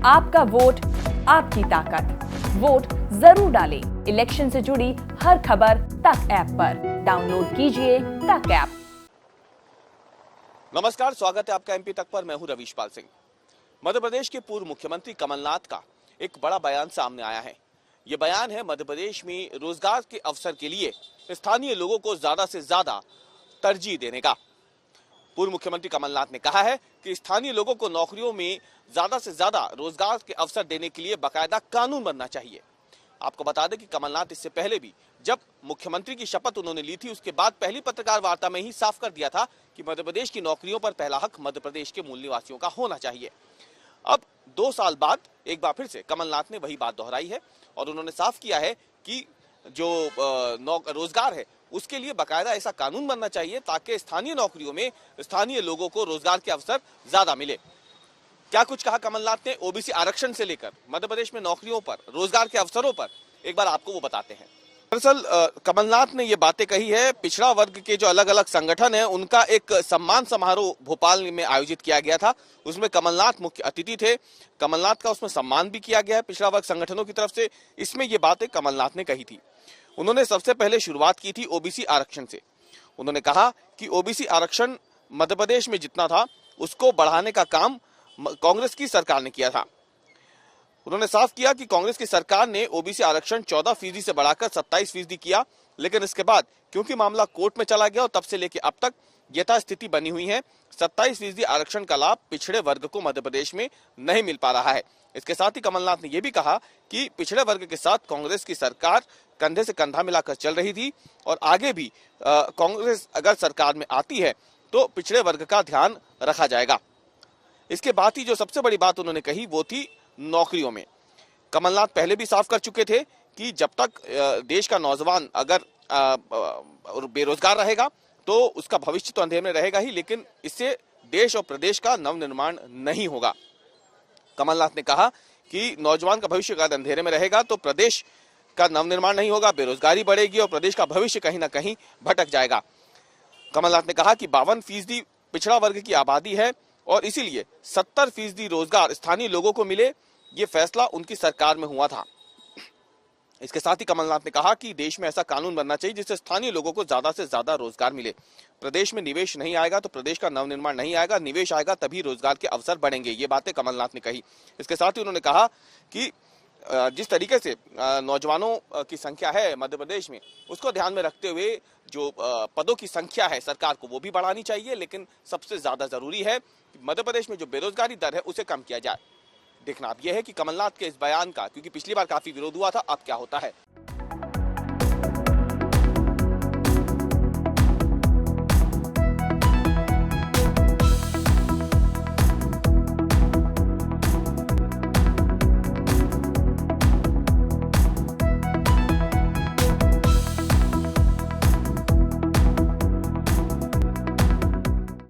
आपका वोट आपकी ताकत। वोट जरूर डालें। इलेक्शन से जुड़ी हर खबर तक ऐप पर डाउनलोड कीजिए तक ऐप। नमस्कार, स्वागत है आपका एमपी तक पर। मैं हूं रवीशपाल सिंह। मध्य प्रदेश के पूर्व मुख्यमंत्री कमलनाथ का एक बड़ा बयान सामने आया है। ये बयान है मध्य प्रदेश में रोजगार के अवसर के लिए स्थानीय लोगों को ज्यादा से ज्यादा तरजीह देने का। पूर्व मुख्यमंत्री कमलनाथ ने कहा है कि स्थानीय लोगों को नौकरियों में ज्यादा से ज्यादा रोजगार के अवसर देने के लिए बाकायदा कानून बनना चाहिए। आपको बता दें कि कमलनाथ इससे पहले भी जब मुख्यमंत्री की शपथ उन्होंने ली थी, उसके बाद पहली पत्रकार वार्ता में ही साफ कर दिया था कि मध्य प्रदेश की नौकरियों पर पहला हक मध्य प्रदेश के मूल निवासियों का होना चाहिए। अब 2 साल बाद एक बार फिर से कमलनाथ ने वही बात दोहराई है और उन्होंने साफ किया है कि जो रोजगार है उसके लिए बाकायदा ऐसा कानून बनना चाहिए ताकि स्थानीय नौकरियों में स्थानीय लोगों को रोजगार के अवसर ज्यादा मिले। क्या कुछ कहा कमलनाथ ने ओबीसी आरक्षण से लेकर मध्य प्रदेश में नौकरियों पर, रोजगार के अवसरों पर, एक बार आपको वो बताते हैं। दरअसल कमलनाथ ने ये बातें कही है। पिछड़ा वर्ग के जो अलग अलग संगठन है उनका एक सम्मान समारोह भोपाल में आयोजित किया गया था। उसमें कमलनाथ मुख्य अतिथि थे। कमलनाथ का उसमें सम्मान भी किया गया है पिछड़ा वर्ग संगठनों की तरफ से। इसमें ये बातें कमलनाथ ने कही थी। उन्होंने सबसे पहले शुरुआत की थी ओबीसी आरक्षण से। उन्होंने कहा कि ओबीसी आरक्षण मध्य प्रदेश में जितना था उसको बढ़ाने का काम कांग्रेस की सरकार ने किया था। उन्होंने साफ किया कि कांग्रेस की सरकार ने ओबीसी आरक्षण 14% से बढ़ाकर 27% किया, लेकिन इसके बाद क्योंकि मामला कोर्ट में चला गया और तब से लेकर अब तक यथास्थिति बनी हुई है। 27% आरक्षण का लाभ पिछड़े वर्ग को मध्य प्रदेश में नहीं मिल पा रहा है। इसके साथ ही कमलनाथ ने यह भी कहा कि पिछड़े वर्ग के साथ कांग्रेस की सरकार कंधे से कंधा मिलाकर चल रही थी और आगे भी कांग्रेस अगर सरकार में आती है तो पिछड़े वर्ग का ध्यान रखा जाएगा। इसके बाद ही जो सबसे बड़ी बात उन्होंने कही वो थी नौकरियों में। कमलनाथ पहले भी साफ कर चुके थे कि जब तक देश का नौजवान अगर बेरोजगार रहेगा तो उसका भविष्य तो अंधेरे में रहेगा ही, लेकिन इससे देश और प्रदेश का नवनिर्माण नहीं होगा। कमलनाथ ने कहा कि नौजवान का भविष्य अगर अंधेरे में रहेगा तो प्रदेश का नवनिर्माण नहीं होगा, बेरोजगारी बढ़ेगी और प्रदेश का भविष्य कहीं ना कहीं भटक जाएगा। कमलनाथ ने कहा कि 52% पिछड़ा वर्ग की आबादी है और इसीलिए 70% रोजगार स्थानीय लोगों को मिले, ये फैसला उनकी सरकार में हुआ था। इसके साथ ही कमलनाथ ने कहा कि देश में ऐसा कानून बनना चाहिए जिससे स्थानीय लोगों को ज्यादा से ज्यादा रोजगार मिले। प्रदेश में निवेश नहीं आएगा तो प्रदेश का नवनिर्माण नहीं आएगा, निवेश आएगा तभी रोजगार के अवसर बढ़ेंगे। ये बातें कमलनाथ ने कही। इसके साथ ही उन्होंने कहा कि जिस तरीके से नौजवानों की संख्या है मध्य प्रदेश में, उसको ध्यान में रखते हुए जो पदों की संख्या है सरकार को वो भी बढ़ानी चाहिए, लेकिन सबसे ज्यादा जरूरी है कि मध्य प्रदेश में जो बेरोजगारी दर है उसे कम किया जाए। देखना अब यह है कि कमलनाथ के इस बयान का, क्योंकि पिछली बार काफी विरोध हुआ था, अब क्या होता है।